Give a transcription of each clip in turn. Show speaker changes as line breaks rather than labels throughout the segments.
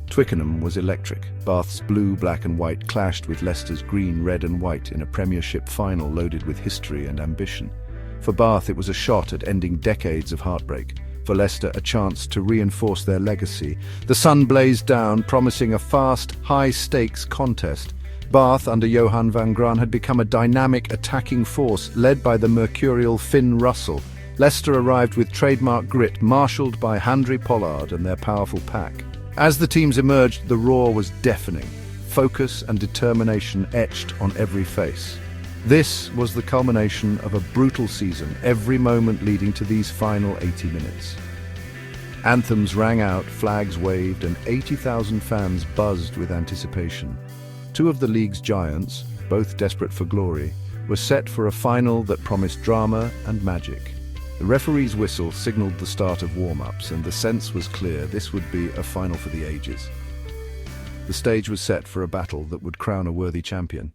Twickenham was electric. Bath's blue, black and white clashed with Leicester's green, red and white in a Premiership final loaded with history and ambition. For Bath, it was a shot at ending decades of heartbreak. For Leicester, a chance to reinforce their legacy. The sun blazed down, promising a fast, high-stakes contest. Bath, under Johan van Graan, had become a dynamic attacking force led by the mercurial Finn Russell. Leicester arrived with trademark grit, marshalled by Handré Pollard and their powerful pack. As the teams emerged, the roar was deafening. Focus and determination etched on every face. This was the culmination of a brutal season, every moment leading to these final 80 minutes. Anthems rang out, flags waved, and 80,000 fans buzzed with anticipation. Two of the league's giants, both desperate for glory, were set for a final that promised drama and magic. The referee's whistle signaled the start of warm-ups, and the sense was clear this would be a final for the ages. The stage was set for a battle that would crown a worthy champion.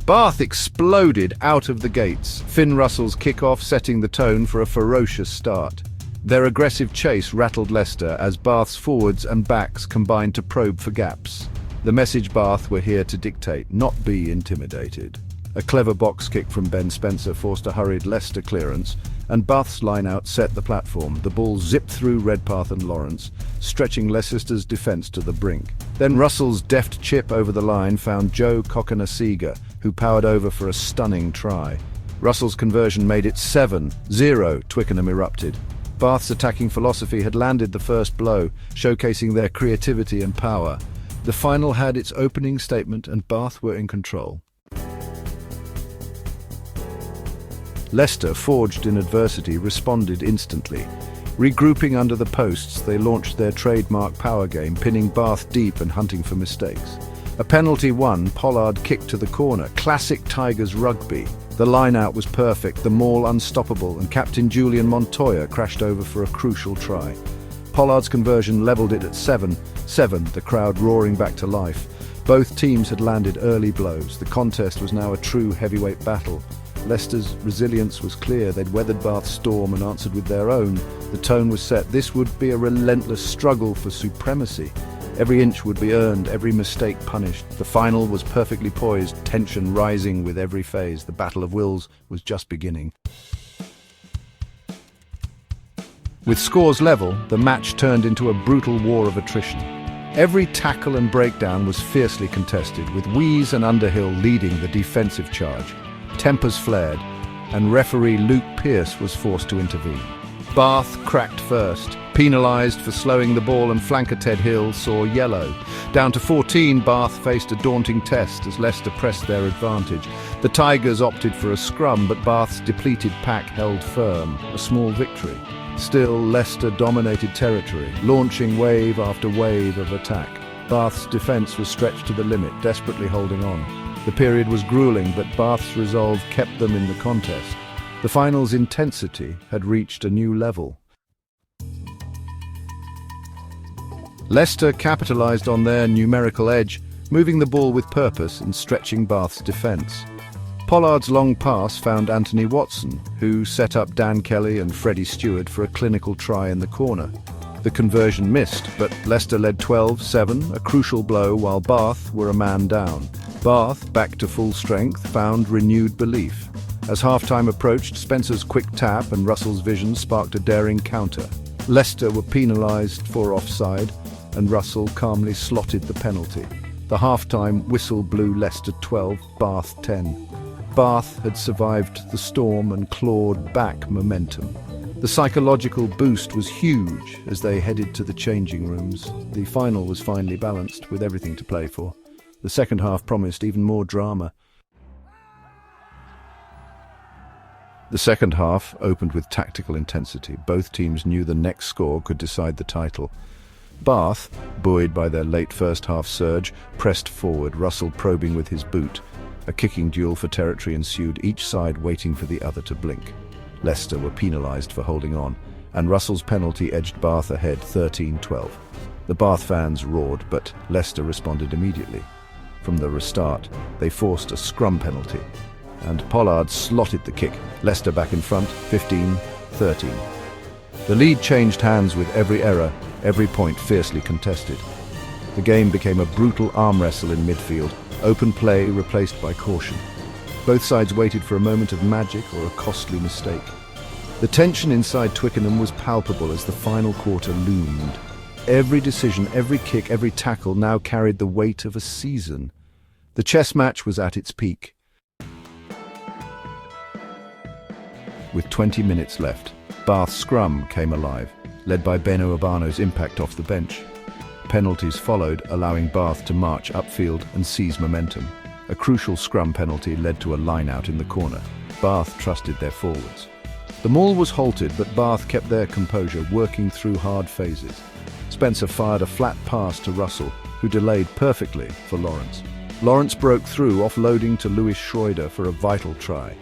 Bath exploded out of the gates, Finn Russell's kickoff setting the tone for a ferocious start. Their aggressive chase rattled Leicester as Bath's forwards and backs combined to probe for gaps. The message: Bath were here to dictate, not be intimidated. A clever box kick from Ben Spencer forced a hurried Leicester clearance, and Bath's line-out set the platform. The ball zipped through Redpath and Lawrence, stretching Leicester's defence to the brink. Then Russell's deft chip over the line found Joe Cokanasiga, who powered over for a stunning try. Russell's conversion made it 7-0. Twickenham erupted. Bath's attacking philosophy had landed the first blow, showcasing their creativity and power. The final had its opening statement, and Bath were in control. Leicester, forged in adversity, responded instantly. Regrouping under the posts, they launched their trademark power game, pinning Bath deep and hunting for mistakes. A penalty won, Pollard kicked to the corner. Classic Tigers rugby. The line-out was perfect, the maul unstoppable, and Captain Julian Montoya crashed over for a crucial try. Pollard's conversion levelled it at 7-7, the crowd roaring back to life. Both teams had landed early blows. The contest was now a true heavyweight battle. Leicester's resilience was clear. They'd weathered Bath's storm and answered with their own. The tone was set. This would be a relentless struggle for supremacy. Every inch would be earned, every mistake punished. The final was perfectly poised, tension rising with every phase. The battle of wills was just beginning. With scores level, the match turned into a brutal war of attrition. Every tackle and breakdown was fiercely contested, with Wees and Underhill leading the defensive charge. Tempers flared, and referee Luke Pearce was forced to intervene. Bath cracked first, penalised for slowing the ball, and flanker Ted Hill saw yellow. Down to 14, Bath faced a daunting test as Leicester pressed their advantage. The Tigers opted for a scrum, but Bath's depleted pack held firm, a small victory. Still, Leicester dominated territory, launching wave after wave of attack. Bath's defence was stretched to the limit, desperately holding on. The period was gruelling, but Bath's resolve kept them in the contest. The final's intensity had reached a new level. Leicester capitalised on their numerical edge, moving the ball with purpose and stretching Bath's defence. Pollard's long pass found Anthony Watson, who set up Dan Kelly and Freddie Stewart for a clinical try in the corner. The conversion missed, but Leicester led 12-7, a crucial blow, while Bath were a man down. Bath, back to full strength, found renewed belief. As half-time approached, Spencer's quick tap and Russell's vision sparked a daring counter. Leicester were penalised for offside, and Russell calmly slotted the penalty. The half-time whistle blew Leicester 12, Bath 10. Bath had survived the storm and clawed back momentum. The psychological boost was huge as they headed to the changing rooms. The final was finely balanced, with everything to play for. The second half promised even more drama. The second half opened with tactical intensity. Both teams knew the next score could decide the title. Bath, buoyed by their late first-half surge, pressed forward, Russell probing with his boot. A kicking duel for territory ensued, each side waiting for the other to blink. Leicester were penalised for holding on, and Russell's penalty edged Bath ahead 13-12. The Bath fans roared, but Leicester responded immediately. From the restart, they forced a scrum penalty, and Pollard slotted the kick. Leicester back in front, 15-13. The lead changed hands with every error, every point fiercely contested. The game became a brutal arm wrestle in midfield, open play replaced by caution. Both sides waited for a moment of magic or a costly mistake. The tension inside Twickenham was palpable as the final quarter loomed. Every decision, every kick, every tackle now carried the weight of a season. The chess match was at its peak. With 20 minutes left, Bath's scrum came alive, led by Beno Urbano's impact off the bench. Penalties followed, allowing Bath to march upfield and seize momentum. A crucial scrum penalty led to a line-out in the corner. Bath trusted their forwards. The maul was halted, but Bath kept their composure, working through hard phases. Spencer fired a flat pass to Russell, who delayed perfectly for Lawrence. Lawrence broke through, offloading to Lewis Schroeder for a vital try.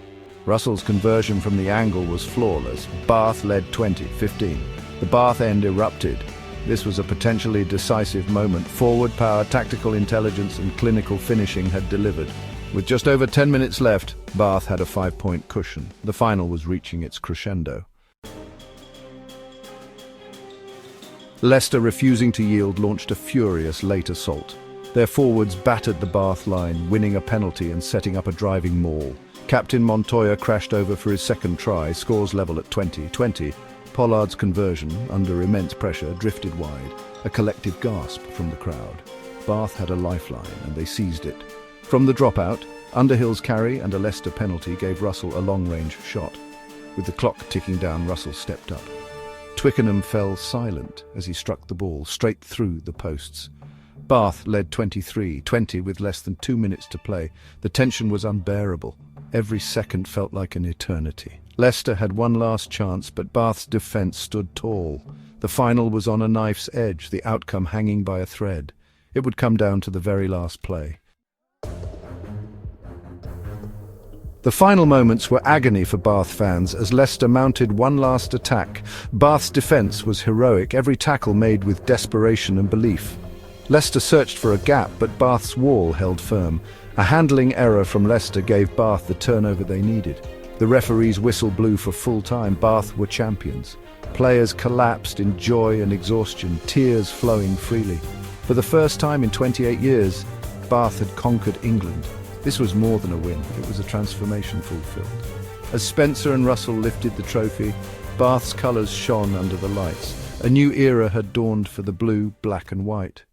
Russell's conversion from the angle was flawless. Bath led 20-15. The Bath end erupted. This was a potentially decisive moment. Forward power, tactical intelligence and clinical finishing had delivered. With just over 10 minutes left, Bath had a 5-point cushion. The final was reaching its crescendo. Leicester, refusing to yield, launched a furious late assault. Their forwards battered the Bath line, winning a penalty and setting up a driving maul. Captain Montoya crashed over for his second try, scores level at 20-20. Pollard's conversion, under immense pressure, drifted wide. A collective gasp from the crowd. Bath had a lifeline and they seized it. From the dropout, Underhill's carry and a Leicester penalty gave Russell a long-range shot. With the clock ticking down, Russell stepped up. Twickenham fell silent as he struck the ball straight through the posts. Bath led 23-20 with less than 2 minutes to play. The tension was unbearable. Every second felt like an eternity. Leicester had one last chance, but Bath's defence stood tall. The final was on a knife's edge, the outcome hanging by a thread. It would come down to the very last play. The final moments were agony for Bath fans as Leicester mounted one last attack. Bath's defence was heroic, every tackle made with desperation and belief. Leicester searched for a gap, but Bath's wall held firm. A handling error from Leicester gave Bath the turnover they needed. The referee's whistle blew for full time. Bath were champions. Players collapsed in joy and exhaustion, tears flowing freely. For the first time in 28 years, Bath had conquered England. This was more than a win, it was a transformation fulfilled. As Spencer and Russell lifted the trophy, Bath's colours shone under the lights. A new era had dawned for the blue, black and white.